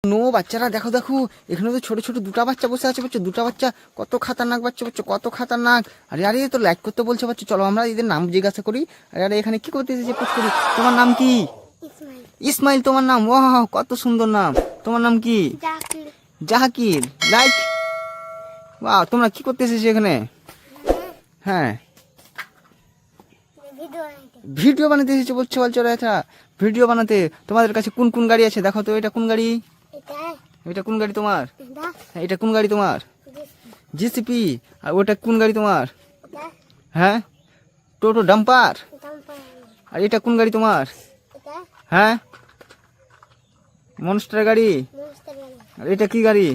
No বাচ্চারা দেখো দেখো, এখানে তো ছোট ছোট দুটা বাচ্চা বসে আছে বাচ্চা, দুটা বাচ্চা কত খাতারনাক বাচ্চা বাচ্চা, কত খাতারনাক। আরে আরে তো লাইক করতে বলছে বাচ্চা, চলো আমরা এদের নাম জিজ্ঞাসা করি। আরে আরে এখানে কি করতে এসেছে পুচ করি, তোমার নাম কি? ইসমাইল তোমার নাম? ওয়াহ কত সুন্দর নাম। তোমার নাম কি? জাহাকির। লাইক ওয়াও, তোমরা কি করতে এসেছো এখানে? হ্যাঁ ভিডিও বানাতে এসেছো বলছো, বলছো আচ্ছা ভিডিও বানাতে। তোমাদের কাছে কোন কোন গাড়ি আছে দেখো তো, এটা কোন গাড়ি? এটা কোন গাড়ি তোমার? হ্যাঁ এটা কোন গাড়ি তোমার? জিসিপি। আর ওটা কোন গাড়ি তোমার? হ্যাঁ টোটো ডাম্পার। আর এটা কোন গাড়ি তোমার? হ্যাঁ মনস্টার গাড়ি। আর এটা কি গাড়ি?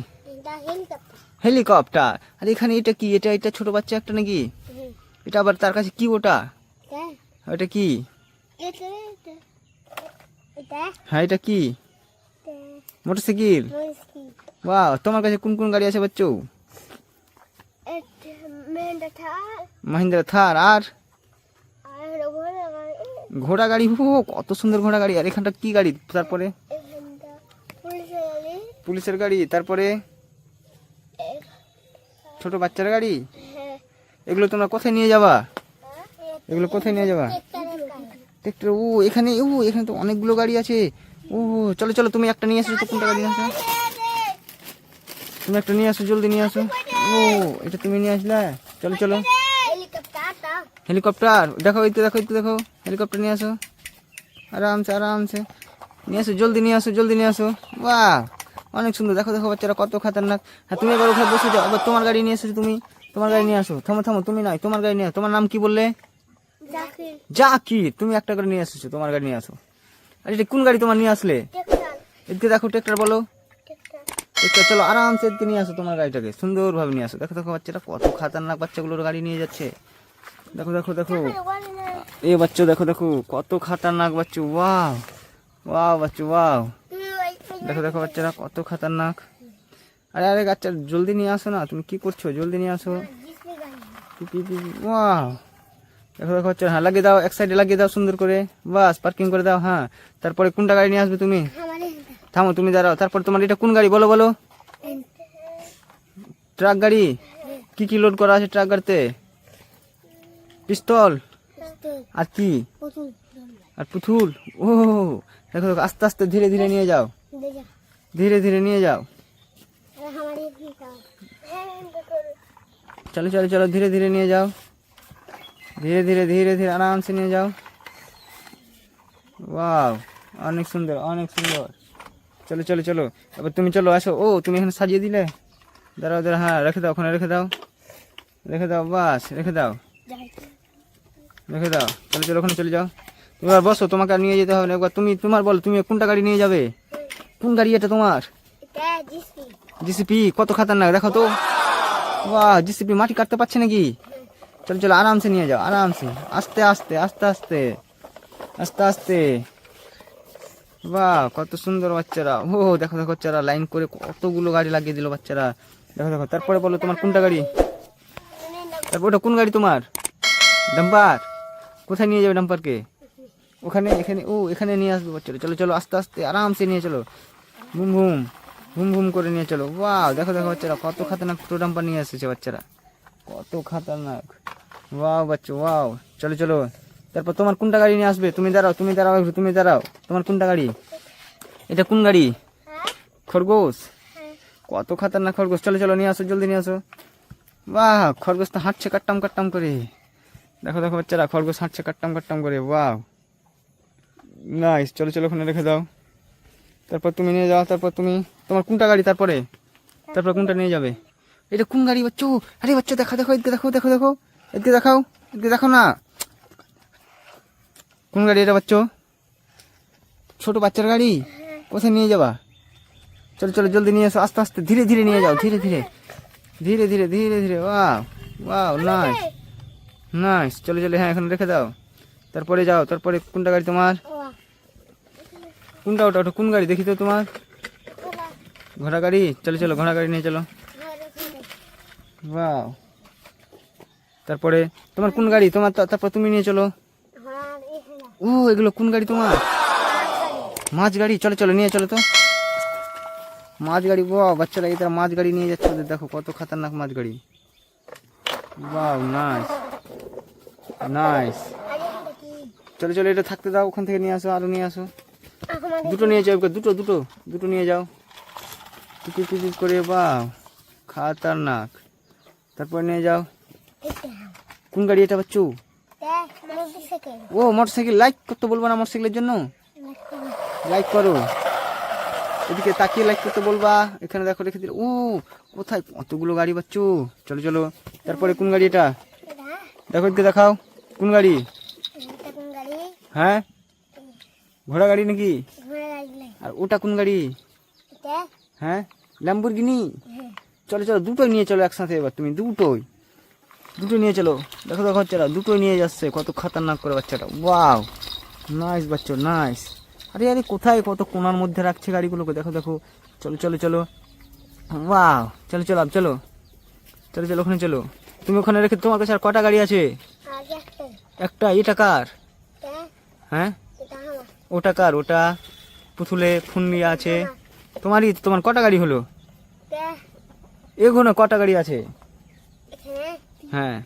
হেলিকপ্টার। আর এখানে এটা কি? এটা এটা ছোট বাচ্চা একটা নাকি? এটা আবার তার কাছে কি ওটা? ওটা কি? হ্যাঁ এটা কি? মোটরসাইকেল। বাহ, তোমার কাছে কোন কোন গাড়ি আছে বাচ্চু? মহিন্দ্রা থার। আর ঘোড়া গাড়ি। ও কত সুন্দর ঘোড়া গাড়ি। আর এখানটা কি গাড়ি? তারপরে পুলিশের গাড়ি। তারপরে ছোট বাচ্চার গাড়ি। এগুলো তোমরা কোথায় নিয়ে যাবা? এগুলো কোথায় নিয়ে যাবা? ট্রাক্টর। ও এখানে, ও এখানে তো অনেকগুলো গাড়ি আছে। ও চলো চলো, তুমি একটা নিয়ে আসো তো, কোনটা গাড়ি নিয়ে আসো? তুমি একটা নিয়ে আসো, জলদি নিয়ে আসো। ও এটা তুমি নিয়ে আসলে, চলো চলো। হেলিকপ্টার দেখো, এই তো দেখো, এই তো দেখো হেলিকপ্টার নিয়ে আসো, আরামসে আরামসে নিয়ে আসো, জলদি নিয়ে আসো, জলদি নিয়ে আসো। বাহ অনেক সুন্দর। দেখো দেখো বাচ্চারা কত খাতারনাক। হ্যাঁ তুমি এবার ওখানে বসে যাও, আবার তোমার গাড়ি নিয়ে এসো তুমি, তোমার গাড়ি নিয়ে আসো। থামো থামো, তুমি নয়, তোমার গাড়ি নিয়ে আসো। তোমার নাম কি বললে? জাকির। তুমি একটা করে নিয়ে আসছো, তোমার গাড়ি নিয়ে আসো। আর এটা কোন গাড়ি তোমার নিয়ে আসলে? এদিকে দেখো, ট্রাক্টর বলো। ট্রাক্টর চলো আরামসে এদিকে নিয়ে আসো, তোমার গাড়িটাকে সুন্দরভাবে নিয়ে আসো। দেখো দেখো বাচ্চারা কত খাতারনাক, বাচ্চাগুলোর গাড়ি নিয়ে যাচ্ছে। দেখো দেখো দেখো, এ বাচ্চা দেখো দেখো কত খাতারনাক বাচ্চা। ওয়াও ওয়াও বাচ্চা ওয়াও। দেখো দেখো বাচ্চারা কত খাতারনাক। আরে আরে বাচ্চা জলদি নিয়ে আসো না, তুমি কি করছো? জলদি নিয়ে আসো। ওয়াও দেখো দেখো বাচ্চা। হ্যাঁ লাগিয়ে দাও, এক সাইডে লাগিয়ে দাও সুন্দর করে, বাস পার্কিং করে দাও। হ্যাঁ তারপরে কোনটা গাড়ি নিয়ে আসবে তুমি? থামো তুমি দাঁড়াও। তারপর তোমার এটা কোন গাড়ি বলো বলো? ট্রাক গাড়ি। কি কি লোড করা আছে ট্রাক গাড়িতে? পিস্তল। আর কি? আর পুতুল। ও দেখো দেখো, আস্তে আস্তে ধীরে ধীরে নিয়ে যাও, ধীরে ধীরে নিয়ে যাও। চলো চলো চলো, ধীরে ধীরে নিয়ে যাও, ধীরে ধীরে ধীরে ধীরে আরামসে নিয়ে যাও। ওয়াও অনেক সুন্দর অনেক সুন্দর। চলো চলো চলো, এবার তুমি চলো আসো। ও তুমি এখানে সাজিয়ে দিলে, দাঁড়াও দাঁড়াও। হ্যাঁ রেখে দাও, ওখানে রেখে দাও, রেখে দাও, বাস রেখে দাও, রেখে দাও। চলো চলো ওখানে চলে যাও। তুমি এবার বসো, তোমাকে আর নিয়ে যেতে হবে না। একবার তুমি তোমার বলো, তুমি কোনটা গাড়ি নিয়ে যাবে? কোন গাড়ি এটা তোমার? জিসিপি। কত খাতারনাক দেখো তো। বাহ জিসিপি মাটি কাটতে পারছে নাকি? চলো চলো আরামসে নিয়ে যাও, আরামসে, আস্তে আস্তে আস্তে আস্তে আস্তে আস্তে। বাহ কত সুন্দর বাচ্চারা। ও দেখো দেখো বাচ্চারা লাইন করে কতগুলো গাড়ি লাগিয়ে দিল বাচ্চারা। দেখো দেখো, তারপরে বলো তোমার কোনটা গাড়ি? তারপর ওটা কোন গাড়ি তোমার? ডাম্পার। কোথায় নিয়ে যাবে ডাম্পারকে? ওখানে, এখানে। ও এখানে নিয়ে আসবে বাচ্চারা। চলো চলো আস্তে আস্তে আরামসে নিয়ে চলো, ঘুম ঘুম ঘুম ঘুম করে নিয়ে চলো। ওয়াও দেখো দেখো বাচ্চারা কত খাতারনাক ছোটো ডাম্পার নিয়ে এসেছে বাচ্চারা, কত খাতারনাক। ওয়াও বাচ্চা ওয়াও। চলো চলো, তারপর তোমার কোনটা গাড়ি নিয়ে আসবে? তুমি দাঁড়াও, তুমি দাঁড়াও, তুমি দাঁড়াও। তোমার কোনটা গাড়ি? এটা কোন গাড়ি? খরগোশ। কত খাতারনাক খরগোশ। চলো চলো নিয়ে আসো, জলদি নিয়ে আসো। বাহ খরগোশ তো হাঁটছে কাট্টাম কাট্টাম করে। দেখো দেখো বাচ্চারা, খরগোশ হাঁটছে কাট্টাম কাট্টাম করে। Wow nice. চলো চলো ওখানে রেখে দাও। তারপর তুমি নিয়ে যাও। তারপর তুমি, তোমার কোনটা গাড়ি? তারপরে তারপর কোনটা নিয়ে যাবে? এটা কোন গাড়ি বাচ্চু? আরে বাচ্চা দেখা দেখো, এদিকে দেখো, দেখো দেখো, এদিকে দেখাও, এদিকে দেখো না। কোন গাড়ি এটা বাচ্চু? ছোট বাচ্চার গাড়ি। কোথায় নিয়ে যাবা? চলো চলো জলদি নিয়ে এসো, আস্তে আস্তে ধীরে ধীরে নিয়ে যাও, ধীরে ধীরে ধীরে ধীরে ধীরে ধীরে। Wow wow nice nice. চলো চলো, হ্যাঁ এখন রেখে দাও। তারপরে যাও। তারপরে কোনটা গাড়ি তোমার? কোনটা ওটা? ওটা কোন গাড়ি দেখি তো তোমার? ঘোড়া গাড়ি। চলো চলো ঘোড়া গাড়ি নিয়ে চলো। ওয়াও তারপরে তোমার কোন গাড়ি? তোমার তারপর তুমি নিয়ে চলো। ও এগুলো কোন গাড়ি তোমার? মাছ গাড়ি। চলো চলো নিয়ে চলো তো। মাছ গাড়ি, বাহ বাচ্চারা এটা মাছ গাড়ি নিয়ে যাচ্ছে ওদের, দেখো কত খাতারনাক মাছ গাড়ি। বাহ নাইস নাইস। চলো চলো এটা থাকতে দাও, ওখান থেকে নিয়ে আসো, আরো নিয়ে আসো। দুটো নিয়ে যাও, দুটো দুটো দুটো নিয়ে যাও, টুকুর টুকুর করে। বাহ খাতারনাক। তারপর নিয়ে যাও। কোন গাড়ি এটা বাচ্চু? ও মোটরসাইকেল। লাইক করতে বলবো না মোটরসাইকেলের জন্য? লাইক করো, এদিকে তাকিয়ে লাইক করতে বলবা। এখানে দেখো রেখে দিল। ও কোথায় কতগুলো গাড়ি বাচ্চু। চলো চলো। তারপরে কোন গাড়ি এটা? দেখো এদিকে দেখাও, কোন গাড়ি? হ্যাঁ ঘোড়া গাড়ি নাকি? আর ওটা কোন গাড়ি? হ্যাঁ ল্যাম্বরগিনি। চলো চলো দুটোই নিয়ে চলো একসাথে। এবার তুমি দুটোই দুটো নিয়ে চলো। দেখো দেখো বাচ্চারা দুটোই নিয়ে যাচ্ছে, কত খতরনাক করে বাচ্চাটা। ওয়াও নাইস বাচ্চা নাইস। আরে আরে কোথায় কত কোনার মধ্যে রাখছে গাড়িগুলোকে, দেখো দেখো। চলো চলো চলো। ওয়াও চলো চলো চলো চলো চলো ওখানে চলো। তুমি ওখানে রেখে, তোমার কাছে আর কটা গাড়ি আছে? একটা। এটা কার? হ্যাঁ ওটা কার? ওটা পুতুলে ফোন নিয়ে আছে তোমারই। তোমার কটা গাড়ি হলো? এগুলো কটা গাড়ি আছে? হ্যাঁ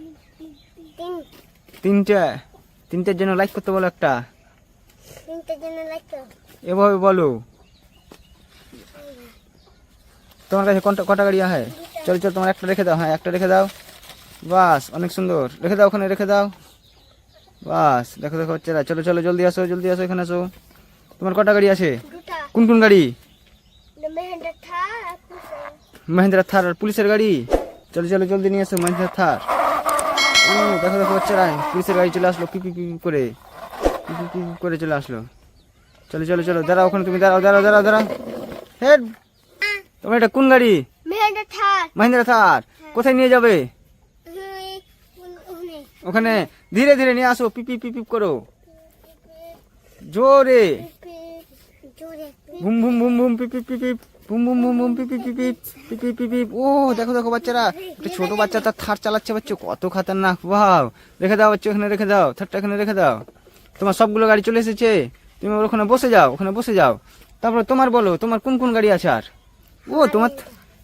তিনটা। তিনটার জন্য লাইক করতে বলো একটা। এভাবে বলো। তোমার কাছে কটা গাড়ি আছে? চলো চলো তোমার একটা রেখে দাও। হ্যাঁ একটা রেখে দাও। বাস অনেক সুন্দর, রেখে দাও ওখানে, রেখে দাও। বাস দেখো দেখো বাচ্চারা, চলো চলো জলদি আসো জলদি আসো, এখানে আসো। তোমার কটা গাড়ি আছে? কোন কোন গাড়ি? মহিন্দ্রা থার আর পুলিশের গাড়ি। চলো চলো জলদি নিয়ে আসো মহিন্দ্রা থার। দেখো দেখো বাচ্চারা, পুলিশের গাড়ি চলে আসলো, কি কি কি করে, কি কি কি করে চলে আসলো। চলো চলো চলো, দাঁড়াও ওখানে, তুমি দাঁড়াও দাঁড়াও দাঁড়াও দাঁড়াও। হেড তোমার এটা কোন গাড়ি? মহিন্দ্রা থার। কোথায় নিয়ে যাবে? ওখানে ধীরে ধীরে নিয়ে আসো, পিপি পিপি করো জোরে। বুম বুম বুম বুম পিপি পিপি বুম বুম বুম বুম পিপি পিপি পিপি পিপি। ও দেখো দেখো বাচ্চারা, একটা ছোট বাচ্চা তার থার চালাচ্ছে বাচ্চা, কত খাতারনাক। ওয়াও রেখে দাও বাচ্চা, ওখানে রেখে দাও, থারটা এখানে রেখে দাও। তোমার সবগুলো গাড়ি চলে এসেছে, তুমি ওখানে বসে যাও, ওখানে বসে যাও। তারপরে তোমার বলো, তোমার কোন কোন গাড়ি আছে আর? ও তোমার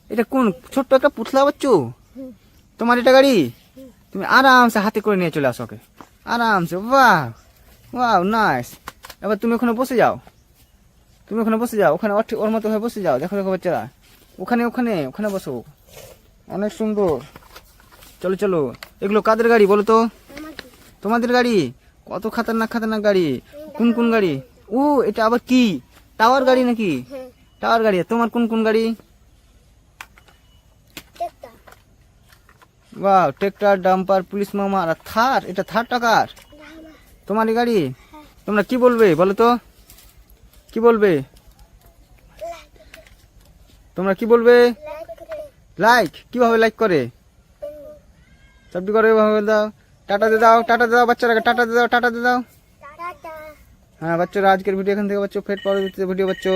এটা কোন ছোট্ট একটা পুতলা বাচ্চু, তোমার এটা গাড়ি? তুমি আরামসে হাতে করে নিয়ে চলে আসো ওকে, আরামসে। বাহ ওয়াও নাইস। এবার তুমি ওখানে বসে যাও, তুমি ওখানে বসে যাও, ওখানে ওর মতো হয়ে বসে যাও। দেখো দেখো বাচ্চারা, ওখানে ওখানে ওখানে বসো, অনেক সুন্দর। চলো চলো। এগুলো কাদের গাড়ি বলো তো? তোমাদের গাড়ি। কত খাতারনাক খাতারনাক গাড়ি। কোন কোন গাড়ি? ও এটা আবার কি টাওয়ার গাড়ি নাকি? টাওয়ার গাড়ি। তোমার কোন কোন গাড়ি? বাহ ট্রেক্টর, ডাম্পার, পুলিশ মামা আর থার। এটা থার টাকার তোমারই গাড়ি। তোমরা কি বলবে বলো তো, কি বলবে তোমরা, কি বলবে? লাইক। কিভাবে লাইক করে? সবটি করে এভাবে দাও। টাটা দিয়ে দাও, টাটা দিয়ে দাও বাচ্চারা, টাটা দিয়ে দাও, টাটা দিয়ে দাও। হ্যাঁ বাচ্চারা আজকের ভিডিও এখান থেকে বাচ্চা, ফের পরবর্তীতে ভিডিও বাচ্চা।